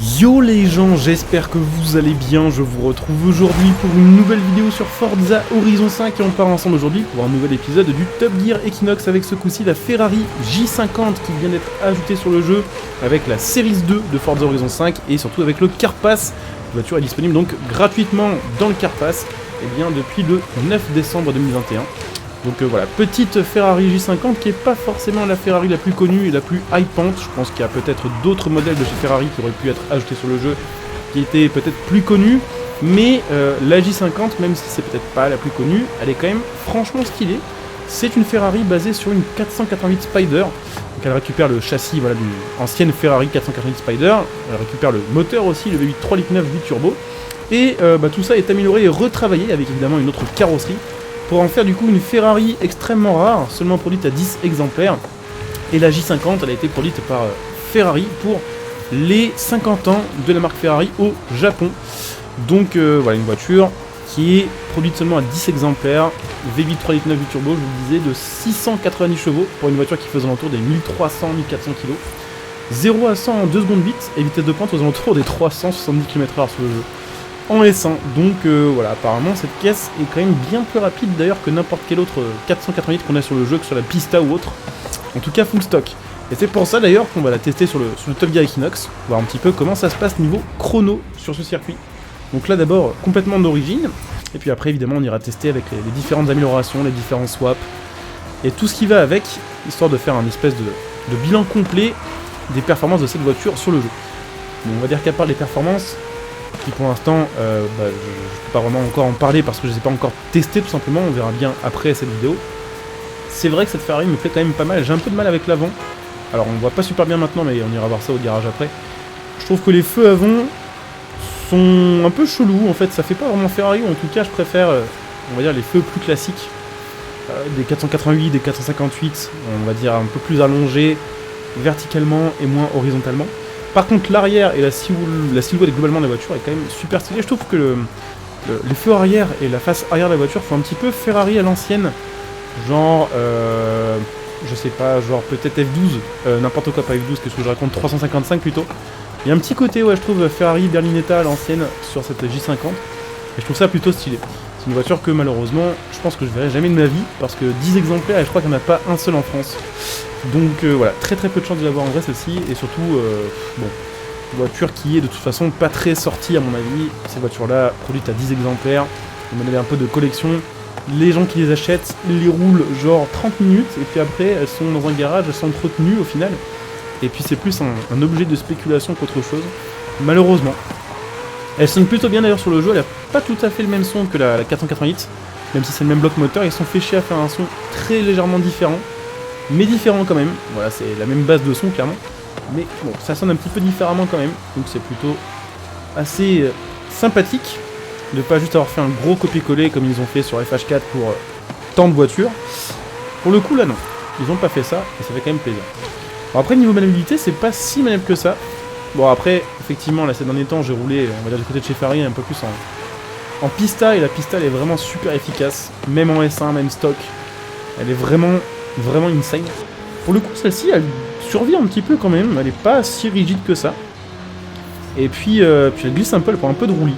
Yo les gens, j'espère que vous allez bien, je vous retrouve aujourd'hui pour une nouvelle vidéo sur Forza Horizon 5 et on part ensemble aujourd'hui pour un nouvel épisode du Top Gear Equinox avec ce coup-ci la Ferrari J50 qui vient d'être ajoutée sur le jeu avec la Series 2 de Forza Horizon 5 et surtout avec le Car Pass. La voiture est disponible donc gratuitement dans le Car Pass depuis le 9 décembre 2021. Donc voilà, petite Ferrari J50 qui n'est pas forcément la Ferrari la plus connue et la plus hypante. Je pense qu'il y a peut-être d'autres modèles de chez Ferrari qui auraient pu être ajoutés sur le jeu, qui étaient peut-être plus connus. Mais la J50, même si c'est peut-être pas la plus connue, elle est quand même franchement stylée. C'est une Ferrari basée sur une 488 Spider. Donc elle récupère le châssis voilà, d'une ancienne Ferrari 488 Spider. Elle récupère le moteur aussi, le V8 3.9 litres turbo. Et tout ça est amélioré et retravaillé avec évidemment une autre carrosserie, pour en faire du coup une Ferrari extrêmement rare, seulement produite à 10 exemplaires. Et la J50, elle a été produite par Ferrari pour les 50 ans de la marque Ferrari au Japon. Donc voilà une voiture qui est produite seulement à 10 exemplaires, V8 3.9 litres turbo, je vous le disais, de 690 chevaux pour une voiture qui faisait autour des 1300-1400 kg. 0 à 100 en 2 secondes 8 et vitesse de pointe aux alentours des 370 km/h sur le jeu. En S1, donc voilà, apparemment cette caisse est quand même bien plus rapide d'ailleurs que n'importe quel autre 488 qu'on a sur le jeu, que sur la Pista ou autre, en tout cas full stock. Et c'est pour ça d'ailleurs qu'on va la tester sur le Top Gear Equinox, voir un petit peu comment ça se passe niveau chrono sur ce circuit. Donc là d'abord complètement d'origine, et puis après évidemment on ira tester avec les différentes améliorations, les différents swaps, et tout ce qui va avec, histoire de faire un espèce de bilan complet des performances de cette voiture sur le jeu. Bon, on va dire qu'à part les performances, qui pour l'instant, je ne peux pas vraiment encore en parler parce que je ne les ai pas encore testés tout simplement, on verra bien après cette vidéo. C'est vrai que cette Ferrari me plaît quand même pas mal, j'ai un peu de mal avec l'avant. Alors on ne voit pas super bien maintenant mais on ira voir ça au garage après. Je trouve que les feux avant sont un peu chelous en fait, ça fait pas vraiment Ferrari, ou en tout cas je préfère, on va dire, les feux plus classiques. Des 488, des 458, on va dire un peu plus allongés verticalement et moins horizontalement. Par contre, l'arrière et la silhouette globalement de la voiture est quand même super stylée. Je trouve que les feux arrière et la face arrière de la voiture font un petit peu Ferrari à l'ancienne. Genre, je sais pas, genre peut-être F12, n'importe quoi, pas F12, qu'est-ce que je raconte, 355 plutôt. Il y a un petit côté, ouais, je trouve Ferrari Berlinetta à l'ancienne sur cette J50. Et je trouve ça plutôt stylé. C'est une voiture que malheureusement, je pense que je verrai jamais de ma vie, parce que 10 exemplaires et je crois qu'il n'y en a pas un seul en France. Donc voilà, très peu de chance de l'avoir en vrai celle-ci, et surtout, bon, une voiture qui est de toute façon pas très sortie à mon avis. Ces voitures-là, produites à 10 exemplaires, on en avait un peu de collection. Les gens qui les achètent, les roulent genre 30 minutes, et puis après elles sont dans un garage, elles sont entretenues au final. Et puis c'est plus un objet de spéculation qu'autre chose, malheureusement. Elle sonne plutôt bien d'ailleurs sur le jeu, elle a pas tout à fait le même son que la 488, même si c'est le même bloc moteur, ils sont fait chier à faire un son très légèrement différent. Mais différent quand même, voilà, c'est la même base de son clairement, mais bon, ça sonne un petit peu différemment quand même, donc c'est plutôt assez sympathique de pas juste avoir fait un gros copier-coller comme ils ont fait sur FH4 pour tant de voitures. Pour le coup là non, ils ont pas fait ça, et ça fait quand même plaisir. Bon, après niveau maniabilité, c'est pas si maniable que ça. Bon après, effectivement là ces derniers temps j'ai roulé, on va dire du côté de chez Ferrari un peu plus en Pista, et la Pista elle est vraiment super efficace, même en S1, même stock, elle est vraiment insane. Pour le coup, celle-ci, elle survit un petit peu quand même, elle est pas si rigide que ça. Et puis elle glisse un peu, elle prend un peu de roulis.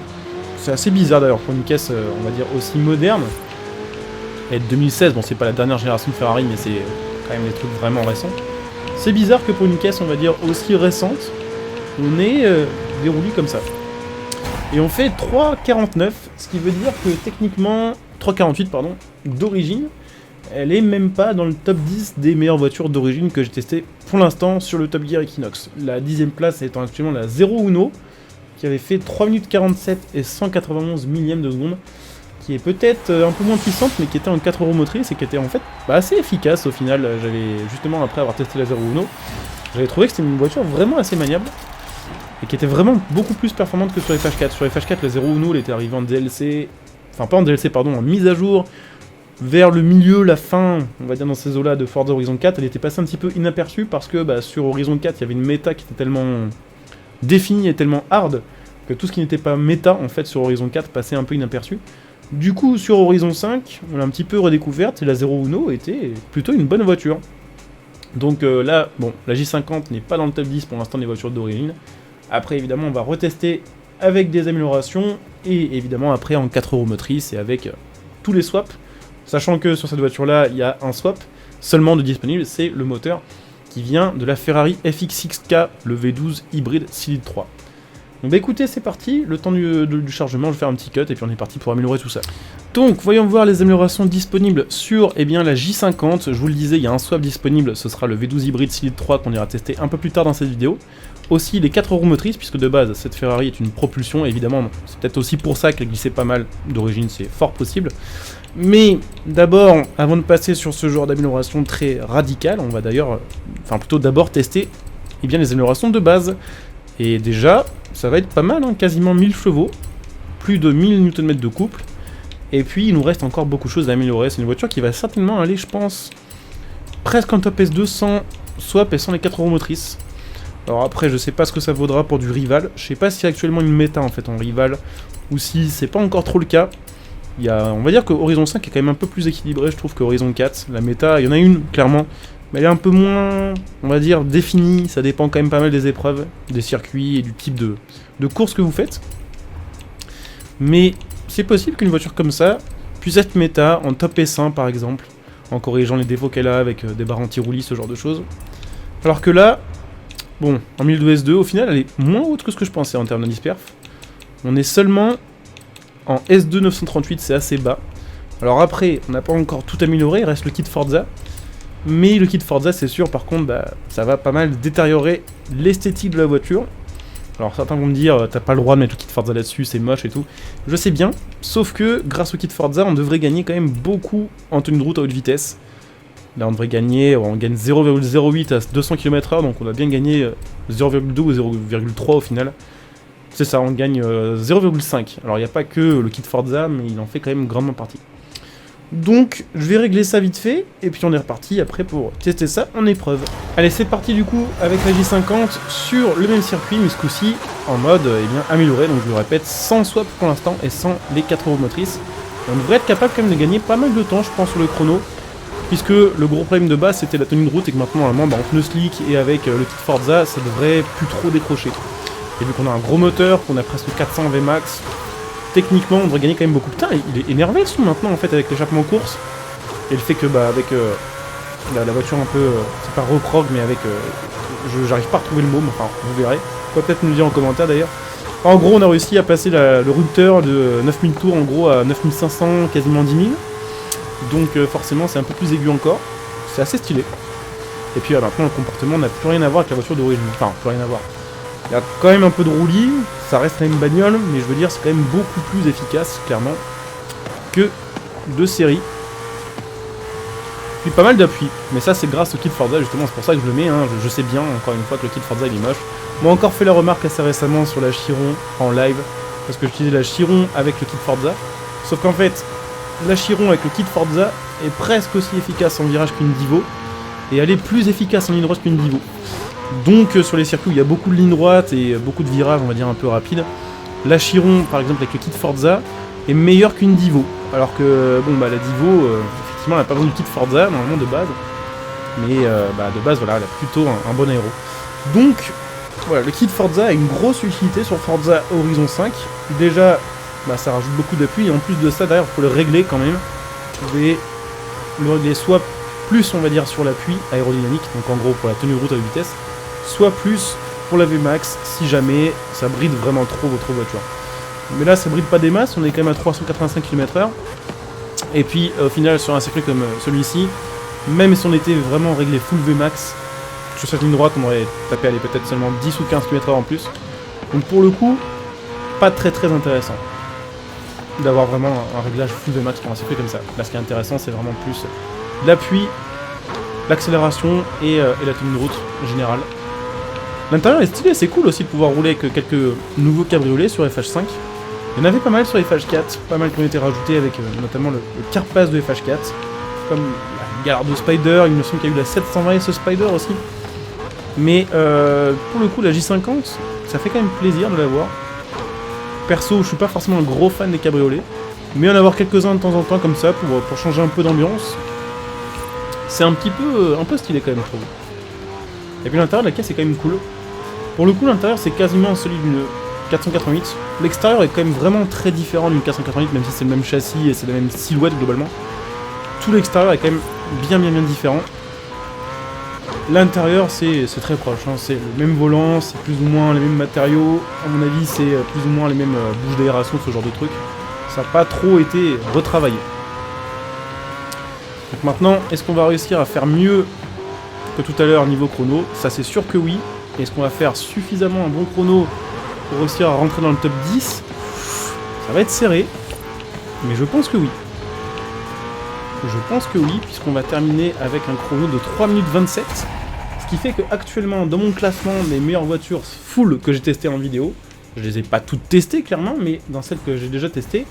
C'est assez bizarre d'ailleurs pour une caisse, on va dire, aussi moderne. Et 2016, bon, c'est pas la dernière génération de Ferrari, mais c'est quand même des trucs vraiment récents. C'est bizarre que pour une caisse, on va dire, aussi récente, on ait des roulis comme ça. Et on fait 3,49, ce qui veut dire que techniquement, 3,48 pardon, d'origine, elle est même pas dans le top 10 des meilleures voitures d'origine que j'ai testées pour l'instant sur le Top Gear Equinox. La 10ème place étant actuellement la 0 Uno, qui avait fait 3 minutes 47 et 191 millièmes de seconde, qui est peut-être un peu moins puissante, mais qui était en 4 roues motrices et qui était en fait assez efficace au final. J'avais, justement après avoir testé la 0 Uno, j'avais trouvé que c'était une voiture vraiment assez maniable, et qui était vraiment beaucoup plus performante que sur FH4. Sur FH4, la 0 Uno, elle était arrivée en DLC, enfin pas en DLC pardon, en mise à jour, vers le milieu, la fin, on va dire dans ces eaux-là de Forza Horizon 4, elle était passée un petit peu inaperçue parce que sur Horizon 4, il y avait une méta qui était tellement définie et tellement hard que tout ce qui n'était pas méta en fait sur Horizon 4 passait un peu inaperçu. Du coup, sur Horizon 5, on l'a un petit peu redécouverte et la 0 Uno était plutôt une bonne voiture. Donc là, bon, la J50 n'est pas dans le top 10 pour l'instant des voitures d'origine, Après évidemment on va retester avec des améliorations, et évidemment après en 4 roues motrices et avec tous les swaps, sachant que sur cette voiture là il y a un swap seulement de disponible, c'est le moteur qui vient de la Ferrari FX6K, le V12 hybride 6 litres 3. Donc bah écoutez, c'est parti, le temps du chargement, je vais faire un petit cut et puis on est parti pour améliorer tout ça. Donc voyons voir les améliorations disponibles sur la J50. Je vous le disais, il y a un swap disponible, ce sera le V12 hybride 6 litres 3 qu'on ira tester un peu plus tard dans cette vidéo. Aussi les 4 roues motrices, puisque de base cette Ferrari est une propulsion, évidemment, c'est peut-être aussi pour ça qu'elle glissait pas mal d'origine, c'est fort possible. Mais d'abord, avant de passer sur ce genre d'amélioration très radicale, on va d'ailleurs, enfin plutôt d'abord tester les améliorations de base. Et déjà, ça va être pas mal, hein, quasiment 1000 chevaux, plus de 1000 Nm de couple. Et puis il nous reste encore beaucoup de choses à améliorer. C'est une voiture qui va certainement aller, je pense, presque en top S2 sans swap et sans les 4 roues motrices. Alors après, je sais pas ce que ça vaudra pour du rival. Je sais pas s'il y a actuellement une méta en fait en rival, ou si c'est pas encore trop le cas. On va dire que Horizon 5 est quand même un peu plus équilibré, je trouve, que Horizon 4. La méta, il y en a une, clairement, mais elle est un peu moins, on va dire, définie. Ça dépend quand même pas mal des épreuves, des circuits et du type de course que vous faites. Mais c'est possible qu'une voiture comme ça puisse être méta en top S1 par exemple, en corrigeant les défauts qu'elle a avec des barres anti-roulis, ce genre de choses. Alors que là, bon, en 1002 S2, au final, elle est moins haute que ce que je pensais en termes d'indice perf. On est seulement en S2 938, c'est assez bas. Alors après, on n'a pas encore tout amélioré, il reste le kit Forza. Mais le kit Forza, c'est sûr, par contre, ça va pas mal détériorer l'esthétique de la voiture. Alors certains vont me dire, t'as pas le droit de mettre le kit Forza là-dessus, c'est moche et tout. Je sais bien, sauf que grâce au kit Forza, on devrait gagner quand même beaucoup en tenue de route à haute vitesse. Là on devrait gagner, on gagne 0,08 à 200 km/h, donc on a bien gagné 0,2 ou 0,3 au final. C'est ça, on gagne 0,5. Alors il n'y a pas que le kit Forza, mais il en fait quand même grandement partie. Donc je vais régler ça vite fait, et puis on est reparti après pour tester ça en épreuve. Allez, c'est parti du coup avec la J50 sur le même circuit, mais ce coup-ci en mode amélioré, donc je le répète, sans swap pour l'instant et sans les 4 roues motrices. Et on devrait être capable quand même de gagner pas mal de temps, je pense, sur le chrono, puisque le gros problème de base c'était la tenue de route, et que maintenant en pneu slick et avec le kit Forza, ça devrait plus trop décrocher. Et vu qu'on a un gros moteur, qu'on a presque 400 Vmax, techniquement on devrait gagner quand même beaucoup. Putain, il est énervé le son maintenant en fait avec l'échappement course. Et le fait que avec la voiture un peu, c'est pas reprog, mais avec, j'arrive pas à retrouver le mot, mais enfin vous verrez. Vous pouvez peut-être me le dire en commentaire d'ailleurs. En gros on a réussi à passer le routeur de 9000 tours en gros à 9500, quasiment 10 000. Donc forcément c'est un peu plus aigu encore. C'est assez stylé. Et puis maintenant le comportement n'a plus rien à voir avec la voiture d'origine. Enfin, plus rien à voir. Il y a quand même un peu de roulis, ça reste une bagnole, mais je veux dire c'est quand même beaucoup plus efficace, clairement, que de série. Puis pas mal d'appui, mais ça c'est grâce au kit Forza, justement, c'est pour ça que je le mets, hein. Je sais bien, encore une fois, que le kit Forza il est moche. On m'a encore fait la remarque assez récemment sur la Chiron en live, parce que j'utilisais la Chiron avec le kit Forza, sauf qu'en fait, la Chiron avec le kit Forza est presque aussi efficace en virage qu'une Divo, et elle est plus efficace en ligne droite qu'une Divo. Donc sur les circuits où il y a beaucoup de lignes droites et beaucoup de virages, on va dire un peu rapides, la Chiron par exemple avec le kit Forza est meilleure qu'une Divo. Alors que la Divo, effectivement elle n'a pas besoin de kit Forza normalement de base, mais de base voilà, elle a plutôt un bon aéro. Donc voilà, le kit Forza a une grosse utilité sur Forza Horizon 5. Déjà ça rajoute beaucoup d'appui, et en plus de ça derrière il faut le régler quand même. Vous pouvez le régler soit plus on va dire sur l'appui aérodynamique, donc en gros pour la tenue de route à vitesse, soit plus pour la Vmax si jamais ça bride vraiment trop votre voiture. Mais là ça bride pas des masses, on est quand même à 385 km/h. Et puis au final sur un circuit comme celui-ci, même si on était vraiment réglé full Vmax, sur cette ligne droite on aurait tapé aller peut-être seulement 10 ou 15 km/h en plus. Donc pour le coup, pas très intéressant d'avoir vraiment un réglage full Vmax pour un circuit comme ça. Là ce qui est intéressant c'est vraiment plus l'appui, l'accélération et la tenue de route générale. L'intérieur est stylé, c'est cool aussi de pouvoir rouler avec quelques nouveaux cabriolets sur FH5. Il y en avait pas mal sur FH4, pas mal qui ont été rajoutés avec notamment le Carpass de FH4, comme la Gallardo Spider, il me semble qu'il y a eu la 720 ce Spider aussi. Mais pour le coup la J50, ça fait quand même plaisir de l'avoir. Perso, je suis pas forcément un gros fan des cabriolets, mais en avoir quelques-uns de temps en temps comme ça pour changer un peu d'ambiance, c'est un peu stylé quand même, je trouve. Et puis l'intérieur de la caisse est quand même cool. Pour le coup, l'intérieur c'est quasiment celui d'une 488. L'extérieur est quand même vraiment très différent d'une 488, même si c'est le même châssis et c'est la même silhouette globalement. Tout l'extérieur est quand même bien différent. L'intérieur c'est très proche, hein. C'est le même volant, c'est plus ou moins les mêmes matériaux. À mon avis, c'est plus ou moins les mêmes bouches d'aération, ce genre de truc. Ça n'a pas trop été retravaillé. Donc maintenant, est-ce qu'on va réussir à faire mieux que tout à l'heure niveau chrono? Ça c'est sûr que oui. Est-ce qu'on va faire suffisamment un bon chrono pour réussir à rentrer dans le top 10? Ça va être serré, mais je pense que oui. Je pense que oui, puisqu'on va terminer avec un chrono de 3 minutes 27. Ce qui fait que actuellement, dans mon classement des meilleures voitures full que j'ai testées en vidéo, je les ai pas toutes testées clairement, mais dans celles que j'ai déjà testées,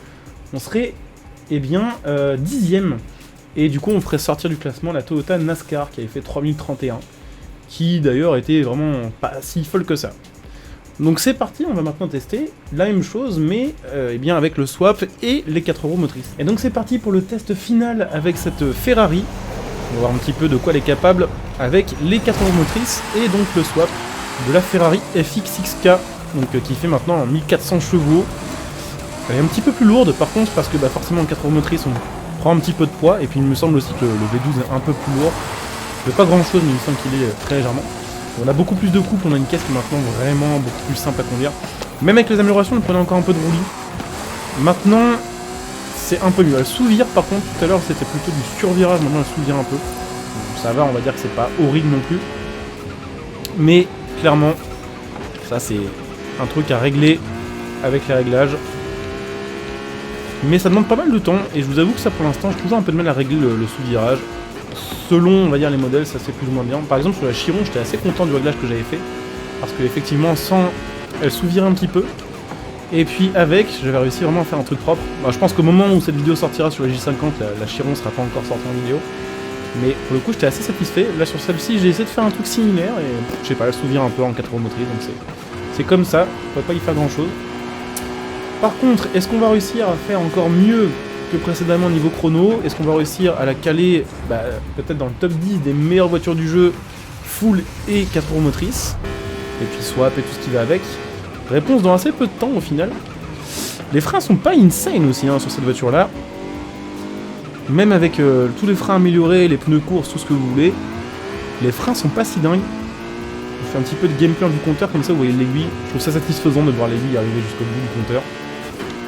on serait eh bien 10ème. Et du coup on ferait sortir du classement la Toyota NASCAR qui avait fait 3 minutes 31, qui d'ailleurs était vraiment pas si folle que ça. Donc c'est parti, on va maintenant tester la même chose, mais eh bien avec le swap et les 4 roues motrices. Et donc c'est parti pour le test final avec cette Ferrari. On va voir un petit peu de quoi elle est capable avec les 4 roues motrices et donc le swap de la Ferrari FX6K, donc qui fait maintenant 1400 chevaux. Elle est un petit peu plus lourde par contre, parce que forcément en 4 roues motrices on prend un petit peu de poids, et puis il me semble aussi que le V12 est un peu plus lourd. Il fait pas grand chose, mais il me semble qu'il est très légèrement. On a beaucoup plus de couple, on a une caisse qui est maintenant vraiment beaucoup plus simple à conduire. Même avec les améliorations, on prenait encore un peu de roulis. Maintenant, c'est un peu mieux. Elle sous-vire par contre, tout à l'heure c'était plutôt du survirage, maintenant elle sous-vire un peu. Donc, ça va, on va dire que c'est pas horrible non plus. Mais clairement, ça c'est un truc à régler avec les réglages. Mais ça demande pas mal de temps, et je vous avoue que ça pour l'instant, j'ai toujours un peu de mal à régler le sous-virage. Selon, on va dire, les modèles, ça c'est plus ou moins bien. Par exemple, sur la Chiron, j'étais assez content du réglage que j'avais fait. Parce que effectivement, sans, elle sous-virait un petit peu. Et puis avec, j'avais réussi vraiment à faire un truc propre. Je pense qu'au moment où cette vidéo sortira sur la J50, la Chiron sera pas encore sortie en vidéo. Mais pour le coup, j'étais assez satisfait. Là, sur celle-ci, j'ai essayé de faire un truc similaire, et je sais pas, elle sous-vire un peu en 4 roues motrices, donc c'est comme ça, on peut pas y faire grand-chose. Par contre, est-ce qu'on va réussir à faire encore mieux que précédemment niveau chrono? Est-ce qu'on va réussir à la caler peut-être dans le top 10 des meilleures voitures du jeu, full et 4 roues motrices, et puis swap et tout ce qui va avec? Réponse dans assez peu de temps au final. Les freins sont pas insane aussi sur cette voiture là. Même avec tous les freins améliorés, les pneus courts, tout ce que vous voulez, les freins sont pas si dingues. Je fais un petit peu de gameplay du compteur, comme ça vous voyez l'aiguille. Je trouve ça satisfaisant de voir l'aiguille arriver jusqu'au bout du compteur.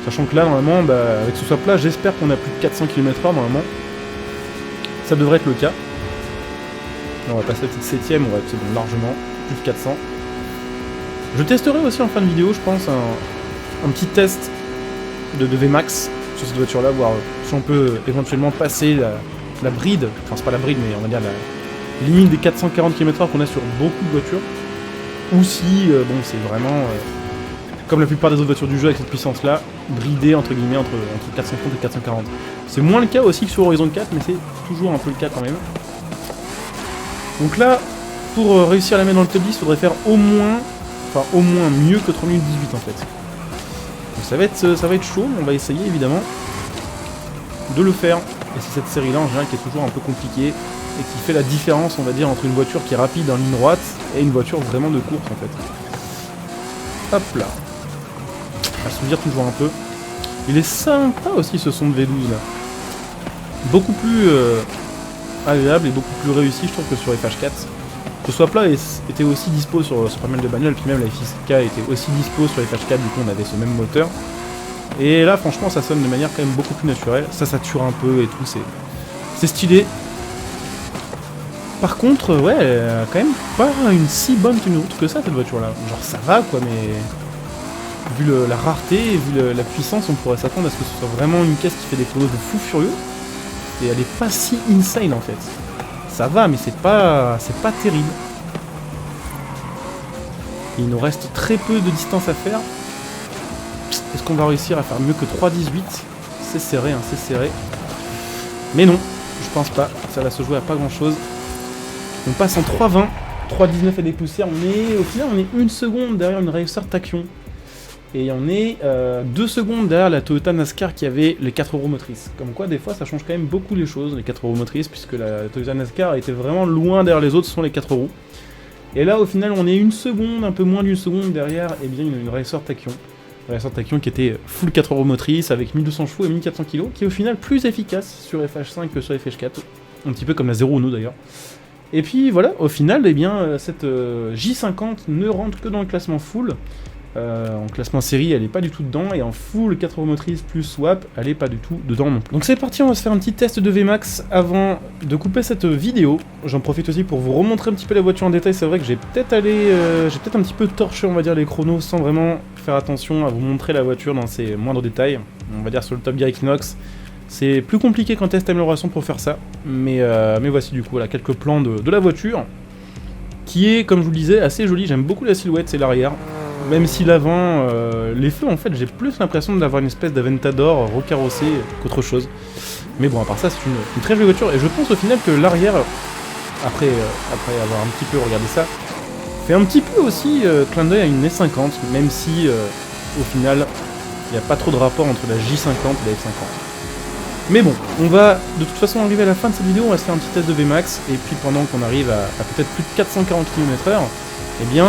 Sachant que là, normalement, avec ce swap là, j'espère qu'on a plus de 400 km/h normalement. Ça devrait être le cas. Là, on va passer à la petite 7ème, on va être bon, largement, plus de 400. Je testerai aussi en fin de vidéo, je pense, un petit test de VMAX sur cette voiture là, voir si on peut éventuellement passer la bride, enfin c'est pas la bride, mais on va dire la limite des 440 km/h qu'on a sur beaucoup de voitures. Ou si, bon, c'est vraiment... comme la plupart des autres voitures du jeu avec cette puissance là, bridée entre guillemets entre 430 et 440. C'est moins le cas aussi que sur Horizon 4, mais c'est toujours un peu le cas quand même. Donc là, pour réussir à la mettre dans le top 10, il faudrait faire au moins mieux que 3 minutes 18 en fait. Donc ça va être chaud, on va essayer évidemment de le faire. Et c'est cette série là en général qui est toujours un peu compliquée et qui fait la différence, on va dire, entre une voiture qui est rapide en ligne droite et une voiture vraiment de course en fait. Hop là. À se dire toujours un peu. Il est sympa aussi ce son de V12 là. Beaucoup plus agréable et beaucoup plus réussi je trouve que sur FH4. Ce swap là était aussi dispo sur pas mal de bagnoles, puis même la FX4 était aussi dispo sur FH4, du coup on avait ce même moteur. Et là franchement ça sonne de manière quand même beaucoup plus naturelle, ça sature un peu et tout, c'est stylé. Par contre, ouais, elle a quand même pas une si bonne tenue de route que ça cette voiture là. Genre ça va quoi, mais... vu la rareté, vu la puissance, on pourrait s'attendre à ce que ce soit vraiment une caisse qui fait des chronos de fou furieux. Et elle est pas si insane en fait. Ça va, mais c'est pas terrible. Il nous reste très peu de distance à faire. Est-ce qu'on va réussir à faire mieux que 3,18? C'est serré, hein, c'est serré. Mais non, je pense pas. Ça va se jouer à pas grand chose. On passe en 3,20. 3,19 et des poussières. Au final, on est 1 seconde derrière une Racer Tachyon. Et on est 2 secondes derrière la Toyota NASCAR qui avait les 4 roues motrices. Comme quoi, des fois, ça change quand même beaucoup les choses, les 4 roues motrices, puisque la Toyota NASCAR était vraiment loin derrière les autres, ce sont les 4 roues. Et là, au final, on est une seconde, un peu moins d'une seconde derrière, et bien une Racer Tachyon. Racer Tachyon qui était full 4 roues motrices avec 1200 chevaux et 1400 kg, qui est au final plus efficace sur FH5 que sur FH4. Un petit peu comme la 0 Uno d'ailleurs. Et puis voilà, au final, eh bien, cette J50 ne rentre que dans le classement full. En classement série, elle est pas du tout dedans, et en full 4 roues motrices plus swap, elle est pas du tout dedans non plus. Donc c'est parti, on va se faire un petit test de VMAX avant de couper cette vidéo. J'en profite aussi pour vous remontrer un petit peu la voiture en détail. C'est vrai que j'ai peut-être un petit peu torché, on va dire, les chronos sans vraiment faire attention à vous montrer la voiture dans ses moindres détails. On va dire sur le Top Gear Equinox, c'est plus compliqué qu'en test amélioration pour faire ça, mais voici du coup voilà, quelques plans de la voiture, qui est, comme je vous le disais, assez jolie. J'aime beaucoup la silhouette, c'est l'arrière. Même si l'avant, les feux, en fait, j'ai plus l'impression d'avoir une espèce d'Aventador recarrossé qu'autre chose. Mais bon, à part ça, c'est une très jolie voiture, et je pense au final que l'arrière, après avoir un petit peu regardé ça, fait un petit peu aussi clin d'œil à une S50, même si, au final, il n'y a pas trop de rapport entre la J50 et la F50. Mais bon, on va de toute façon arriver à la fin de cette vidéo, on va se faire un petit test de VMAX, et puis pendant qu'on arrive à peut-être plus de 440 km/h, eh bien,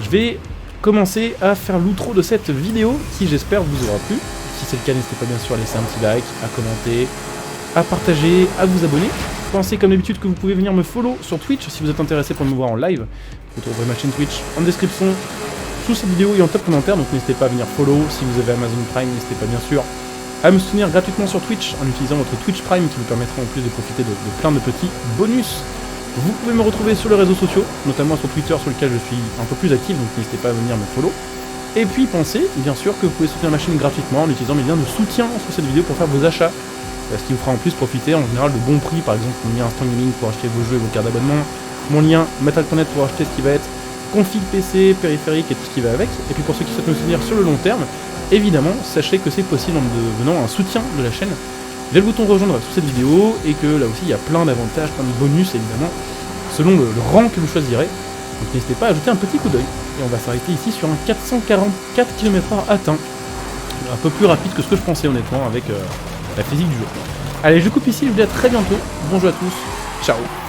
je vais commencer à faire l'outro de cette vidéo qui, j'espère, vous aura plu. Si c'est le cas, n'hésitez pas bien sûr à laisser un petit like, à commenter, à partager, à vous abonner. Pensez comme d'habitude que vous pouvez venir me follow sur Twitch si vous êtes intéressé pour me voir en live. Vous trouverez ma chaîne Twitch en description sous cette vidéo et en top commentaire, donc n'hésitez pas à venir follow. Si vous avez Amazon Prime, n'hésitez pas bien sûr à me soutenir gratuitement sur Twitch en utilisant votre Twitch Prime qui vous permettra en plus de profiter de plein de petits bonus. Vous pouvez me retrouver sur les réseaux sociaux, notamment sur Twitter sur lequel je suis un peu plus actif, donc n'hésitez pas à venir me follow. Et puis pensez bien sûr que vous pouvez soutenir ma chaîne gratuitement en utilisant mes liens de soutien sur cette vidéo pour faire vos achats. Ce qui vous fera en plus profiter en général de bons prix, par exemple mon lien Instant Gaming pour acheter vos jeux et vos cartes d'abonnement, mon lien Metal.net pour acheter ce qui va être config PC, périphérique et tout ce qui va avec. Et puis pour ceux qui souhaitent me soutenir sur le long terme, évidemment, sachez que c'est possible en devenant un soutien de la chaîne. J'ai le bouton rejoindre sous cette vidéo, et que là aussi il y a plein d'avantages, plein de bonus évidemment, selon le rang que vous choisirez. Donc n'hésitez pas à jeter un petit coup d'œil. Et on va s'arrêter ici sur un 444 km/h atteint. Un peu plus rapide que ce que je pensais honnêtement avec la physique du jeu. Allez, je coupe ici, je vous dis à très bientôt. Bonjour à tous, ciao.